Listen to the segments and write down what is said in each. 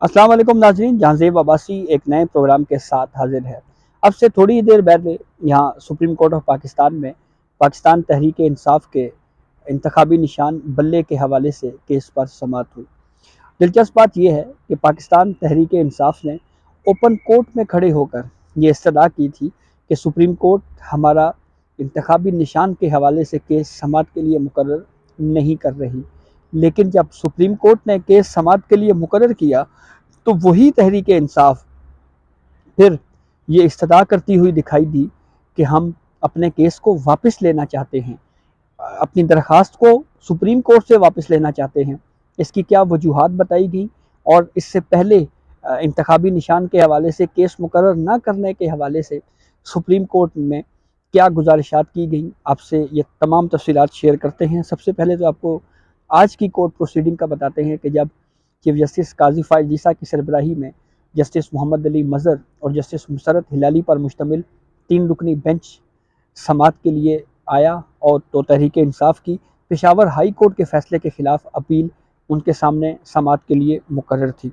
السلام علیکم ناظرین، جہاں زیب عباسی ایک نئے پروگرام کے ساتھ حاضر ہے۔ اب سے تھوڑی دیر پہلے یہاں سپریم کورٹ آف پاکستان میں پاکستان تحریک انصاف کے انتخابی نشان بلے کے حوالے سے کیس پر سماعت ہوئی۔ دلچسپ بات یہ ہے کہ پاکستان تحریک انصاف نے اوپن کورٹ میں کھڑے ہو کر یہ استدعا کی تھی کہ سپریم کورٹ ہمارا انتخابی نشان کے حوالے سے کیس سماعت کے لیے مقرر نہیں کر رہی، لیکن جب سپریم کورٹ نے کیس سماعت کے لیے مقرر کیا تو وہی تحریک انصاف پھر یہ استدعا کرتی ہوئی دکھائی دی کہ ہم اپنے کیس کو واپس لینا چاہتے ہیں، اپنی درخواست کو سپریم کورٹ سے واپس لینا چاہتے ہیں۔ اس کی کیا وجوہات بتائی گئی اور اس سے پہلے انتخابی نشان کے حوالے سے کیس مقرر نہ کرنے کے حوالے سے سپریم کورٹ میں کیا گزارشات کی گئیں، آپ سے یہ تمام تفصیلات شیئر کرتے ہیں۔ سب سے پہلے تو آپ کو آج کی کورٹ پروسیڈنگ کا بتاتے ہیں کہ جب چیف جسٹس قاضی فائز عیسیٰ کی سربراہی میں جسٹس محمد علی مظہر اور جسٹس مسرت ہلالی پر مشتمل 3 رکنی بینچ سماعت کے لیے آیا اور تو تحریک انصاف کی پشاور ہائی کورٹ کے فیصلے کے خلاف اپیل ان کے سامنے سماعت کے لیے مقرر تھی۔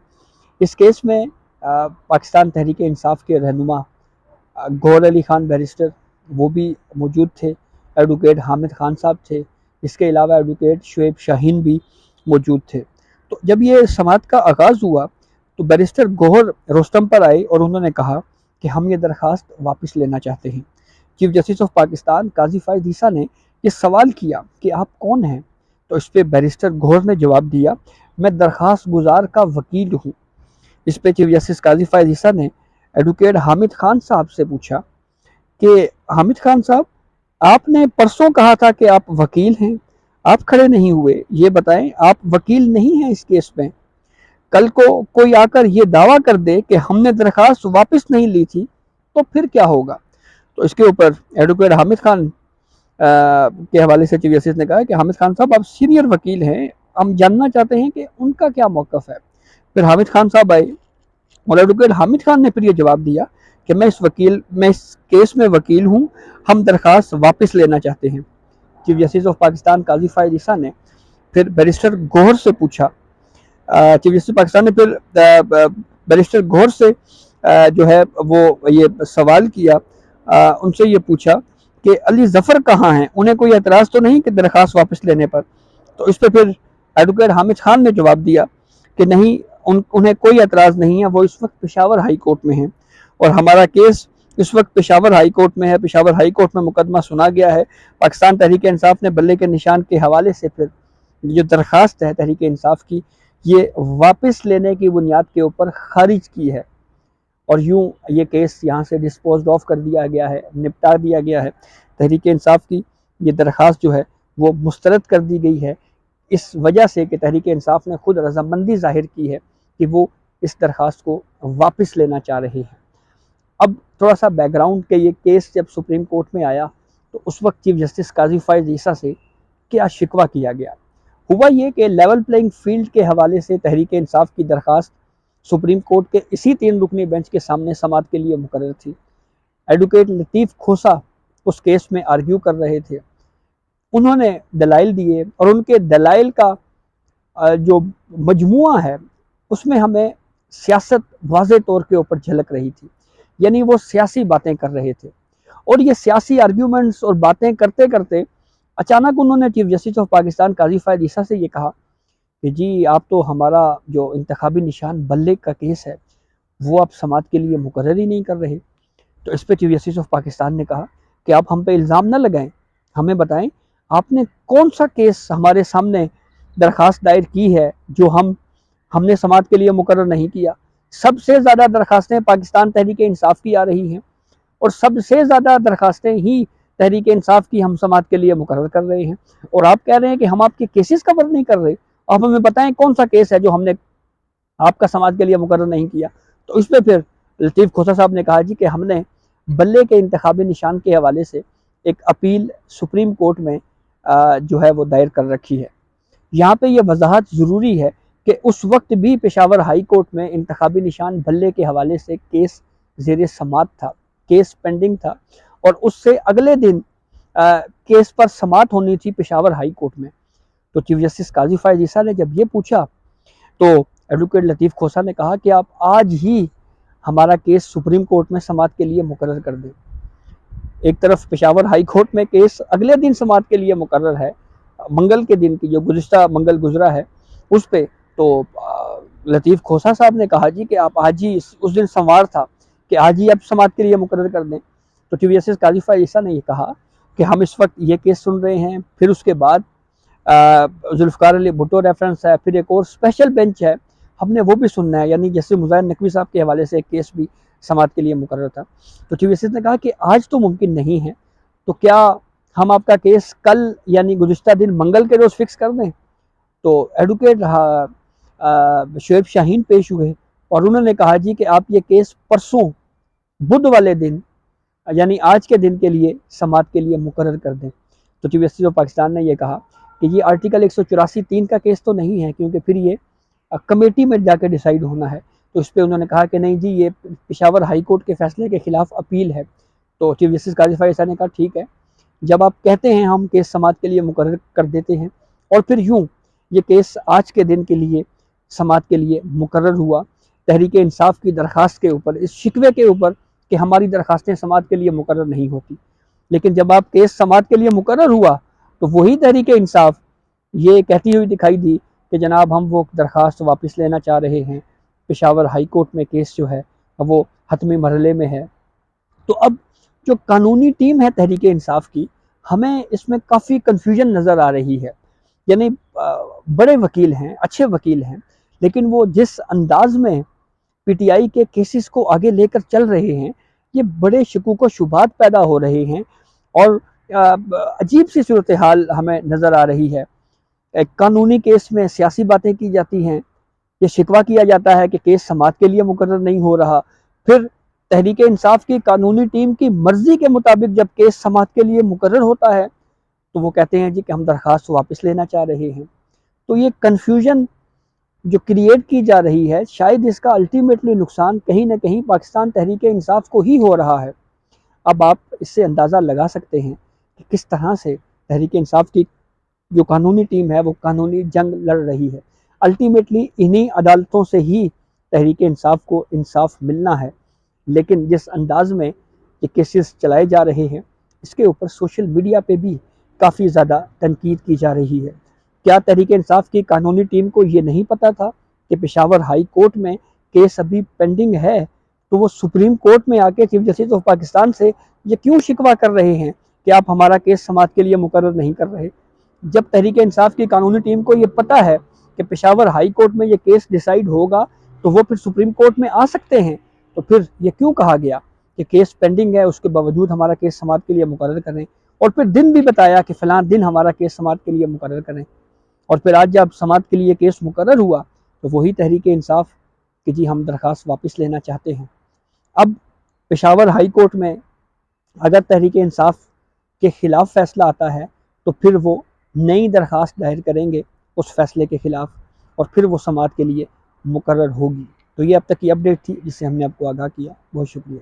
اس کیس میں پاکستان تحریک انصاف کے رہنما گوہر علی خان بیرسٹر وہ بھی موجود تھے، ایڈوکیٹ حامد خان صاحب تھے، اس کے علاوہ ایڈوکیٹ شعیب شاہین بھی موجود تھے۔ تو جب یہ سماعت کا آغاز ہوا تو بیرسٹر گوہر رستم پر آئے اور انہوں نے کہا کہ ہم یہ درخواست واپس لینا چاہتے ہیں۔ چیف جسٹس آف پاکستان قاضی فائز عیسیٰ نے یہ سوال کیا کہ آپ کون ہیں؟ تو اس پہ بیرسٹر گوہر نے جواب دیا، میں درخواست گزار کا وکیل ہوں۔ اس پہ چیف جسٹس قاضی فائز عیسیٰ نے ایڈوکیٹ حامد خان صاحب سے پوچھا کہ حامد خان صاحب، آپ نے پرسوں کہا تھا کہ آپ وکیل ہیں، آپ کھڑے نہیں ہوئے، یہ بتائیں آپ وکیل نہیں ہیں اس کیس میں؟ کل کو کوئی آ کر یہ دعویٰ کر دے کہ ہم نے درخواست واپس نہیں لی تھی تو پھر کیا ہوگا؟ تو اس کے اوپر ایڈوکیٹ حامد خان کے حوالے سے چیف جسٹس نے کہا کہ حامد خان صاحب آپ سینئر وکیل ہیں، ہم جاننا چاہتے ہیں کہ ان کا کیا موقف ہے۔ پھر حامد خان صاحب آئے اور ایڈوکیٹ حامد خان نے پھر یہ جواب دیا کہ میں اس کیس میں وکیل ہوں، ہم درخواست واپس لینا چاہتے ہیں۔ چیف جسٹس آف پاکستان قاضی فائز عیسیٰ نے پھر بیرسٹر گوہر سے پوچھا، چیف جسٹس پاکستان نے پھر بیرسٹر گوہر سے جو ہے وہ یہ سوال کیا، ان سے یہ پوچھا کہ علی ظفر کہاں ہیں، انہیں کوئی اعتراض تو نہیں کہ درخواست واپس لینے پر؟ تو اس پہ پھر ایڈوکیٹ حامد خان نے جواب دیا کہ نہیں، انہیں کوئی اعتراض نہیں ہے، وہ اس وقت پشاور ہائی کورٹ میں ہیں اور ہمارا کیس اس وقت پشاور ہائی کورٹ میں ہے، پشاور ہائی کورٹ میں مقدمہ سنا گیا ہے۔ پاکستان تحریک انصاف نے بلے کے نشان کے حوالے سے پھر جو درخواست ہے تحریک انصاف کی، یہ واپس لینے کی بنیاد کے اوپر خارج کی ہے اور یوں یہ کیس یہاں سے ڈسپوزڈ آف کر دیا گیا ہے، نپٹا دیا گیا ہے۔ تحریک انصاف کی یہ درخواست جو ہے وہ مسترد کر دی گئی ہے، اس وجہ سے کہ تحریک انصاف نے خود رضامندی ظاہر کی ہے کہ وہ اس درخواست کو واپس لینا چاہ رہے ہیں۔ اب تھوڑا سا بیک گراؤنڈ کہ یہ کیس جب سپریم کورٹ میں آیا تو اس وقت چیف جسٹس قاضی فائز عیسیٰ سے کیا شکوہ کیا گیا؟ ہوا یہ کہ لیول پلینگ فیلڈ کے حوالے سے تحریک انصاف کی درخواست سپریم کورٹ کے اسی 3 رکنی بینچ کے سامنے سماعت کے لیے مقرر تھی۔ ایڈوکیٹ لطیف کھوسا اس کیس میں آرگیو کر رہے تھے، انہوں نے دلائل دیے اور ان کے دلائل کا جو مجموعہ ہے اس میں ہمیں سیاست واضح طور کے اوپر جھلک رہی تھی، یعنی وہ سیاسی باتیں کر رہے تھے اور یہ سیاسی آرگیومنٹس اور باتیں کرتے کرتے اچانک انہوں نے چیف جسٹس آف پاکستان قاضی فائز عیسیٰ سے یہ کہا کہ جی آپ تو ہمارا جو انتخابی نشان بلے کا کیس ہے وہ آپ سماعت کے لیے مقرر ہی نہیں کر رہے۔ تو اس پہ چیف جسٹس آف پاکستان نے کہا کہ آپ ہم پہ الزام نہ لگائیں، ہمیں بتائیں آپ نے کون سا کیس ہمارے سامنے درخواست دائر کی ہے جو ہم نے سماعت کے لیے مقرر نہیں کیا۔ سب سے زیادہ درخواستیں پاکستان تحریک انصاف کی آ رہی ہیں اور سب سے زیادہ درخواستیں ہی تحریک انصاف کی ہم سماعت کے لیے مقرر کر رہے ہیں، اور آپ کہہ رہے ہیں کہ ہم آپ کے کیسز کور نہیں کر رہے، آپ ہمیں بتائیں کون سا کیس ہے جو ہم نے آپ کا سماعت کے لیے مقرر نہیں کیا۔ تو اس پہ پھر لطیف کھوسا صاحب نے کہا جی کہ ہم نے بلے کے انتخابی نشان کے حوالے سے ایک اپیل سپریم کورٹ میں جو ہے وہ دائر کر رکھی ہے۔ یہاں پہ یہ وضاحت ضروری ہے کہ اس وقت بھی پشاور ہائی کورٹ میں انتخابی نشان بلے کے حوالے سے کیس زیر سماعت تھا، کیس پینڈنگ تھا، اور اس سے اگلے دن کیس پر سماعت ہونی تھی پشاور ہائی کورٹ میں۔ تو چیف جسٹس قاضی فائز عیسیٰ نے جب یہ پوچھا تو ایڈوکیٹ لطیف کھوسہ نے کہا کہ آپ آج ہی ہمارا کیس سپریم کورٹ میں سماعت کے لیے مقرر کر دیں۔ ایک طرف پشاور ہائی کورٹ میں کیس اگلے دن سماعت کے لیے مقرر ہے، منگل کے دن کی جو گزشتہ منگل گزرا ہے اس پہ، تو لطیف کھوسہ صاحب نے کہا جی کہ آپ آج ہی، اس دن سموار تھا، کہ آج ہی آپ سماعت کے لیے مقرر کر دیں۔ تو چیف جسٹس قاضی فائز عیسیٰ نے یہ کہا کہ ہم اس وقت یہ کیس سن رہے ہیں، پھر اس کے بعد ذوالفقار علی بھٹو ریفرنس ہے، پھر ایک اور اسپیشل بینچ ہے، ہم نے وہ بھی سننا ہے، یعنی جیسے مظاہر نقوی صاحب کے حوالے سے ایک کیس بھی سماعت کے لیے مقرر تھا۔ تو چیف جسٹس نے کہا کہ آج تو ممکن نہیں ہے، تو کیا ہم آپ کا کیس کل یعنی گزشتہ دن منگل کے روز فکس کر دیں؟ تو ایڈوکیٹ شعیب شاہین پیش ہوئے اور انہوں نے کہا جی کہ آپ یہ کیس پرسوں بدھ والے دن یعنی آج کے دن کے لیے سماعت کے لیے مقرر کر دیں۔ تو چیف جسٹس آف پاکستان نے یہ کہا کہ یہ آرٹیکل 184(3) کا کیس تو نہیں ہے، کیونکہ پھر یہ کمیٹی میں جا کے ڈیسائیڈ ہونا ہے۔ تو اس پہ انہوں نے کہا کہ نہیں جی، یہ پشاور ہائی کورٹ کے فیصلے کے خلاف اپیل ہے۔ تو چیف جسٹس قاضی فائز عیسیٰ نے کہا ٹھیک ہے، جب آپ کہتے ہیں ہم کیس سماعت کے لیے مقرر کر دیتے ہیں، اور پھر یوں یہ کیس آج کے دن کے لیے سماعت کے لیے مقرر ہوا تحریک انصاف کی درخواست کے اوپر، اس شکوے کے اوپر کہ ہماری درخواستیں سماعت کے لیے مقرر نہیں ہوتی، لیکن جب آپ کیس سماعت کے لیے مقرر ہوا تو وہی تحریک انصاف یہ کہتی ہوئی دکھائی دی کہ جناب ہم وہ درخواست واپس لینا چاہ رہے ہیں، پشاور ہائی کورٹ میں کیس جو ہے وہ حتمی مرحلے میں ہے۔ تو اب جو قانونی ٹیم ہے تحریک انصاف کی، ہمیں اس میں کافی کنفیوژن نظر آ رہی ہے، یعنی بڑے وکیل ہیں، اچھے وکیل ہیں، لیکن وہ جس انداز میں پی ٹی آئی کے کیسز کو آگے لے کر چل رہے ہیں، یہ بڑے شکوک و شبہات پیدا ہو رہے ہیں، اور عجیب سی صورتحال ہمیں نظر آ رہی ہے۔ ایک قانونی کیس میں سیاسی باتیں کی جاتی ہیں، یہ شکوہ کیا جاتا ہے کہ کیس سماعت کے لیے مقرر نہیں ہو رہا، پھر تحریک انصاف کی قانونی ٹیم کی مرضی کے مطابق جب کیس سماعت کے لیے مقرر ہوتا ہے تو وہ کہتے ہیں جی کہ ہم درخواست واپس لینا چاہ رہے ہیں۔ تو یہ کنفیوژن جو کریٹ کی جا رہی ہے، شاید اس کا الٹیمیٹلی نقصان کہیں نہ کہیں پاکستان تحریک انصاف کو ہی ہو رہا ہے۔ اب آپ اس سے اندازہ لگا سکتے ہیں کہ کس طرح سے تحریک انصاف کی جو قانونی ٹیم ہے وہ قانونی جنگ لڑ رہی ہے۔ الٹیمیٹلی انہی عدالتوں سے ہی تحریک انصاف کو انصاف ملنا ہے، لیکن جس انداز میں یہ کیسز چلائے جا رہے ہیں اس کے اوپر سوشل میڈیا پہ بھی کافی زیادہ تنقید کی جا رہی ہے۔ کیا تحریک انصاف کی قانونی ٹیم کو یہ نہیں پتا تھا کہ پشاور ہائی کورٹ میں کیس ابھی پینڈنگ ہے، تو وہ سپریم کورٹ میں آ کے چیف جسٹس آف پاکستان سے یہ کیوں شکوہ کر رہے ہیں کہ آپ ہمارا کیس سماعت کے لیے مقرر نہیں کر رہے؟ جب تحریک انصاف کی قانونی ٹیم کو یہ پتا ہے کہ پشاور ہائی کورٹ میں یہ کیس ڈیسائیڈ ہوگا تو وہ پھر سپریم کورٹ میں آ سکتے ہیں، تو پھر یہ کیوں کہا گیا کہ کیس پینڈنگ ہے، اس کے باوجود ہمارا کیس سماعت کے لیے مقرر کریں، اور پھر دن بھی بتایا کہ فلاں دن ہمارا کیس سماعت کے لیے مقرر کریں، اور پھر آج جب سماعت کے لیے کیس مقرر ہوا تو وہی تحریک انصاف کہ جی ہم درخواست واپس لینا چاہتے ہیں۔ اب پشاور ہائی کورٹ میں اگر تحریک انصاف کے خلاف فیصلہ آتا ہے تو پھر وہ نئی درخواست دائر کریں گے اس فیصلے کے خلاف، اور پھر وہ سماعت کے لیے مقرر ہوگی۔ تو یہ اب تک کی اپڈیٹ تھی جس سے ہم نے آپ کو آگاہ کیا۔ بہت شکریہ۔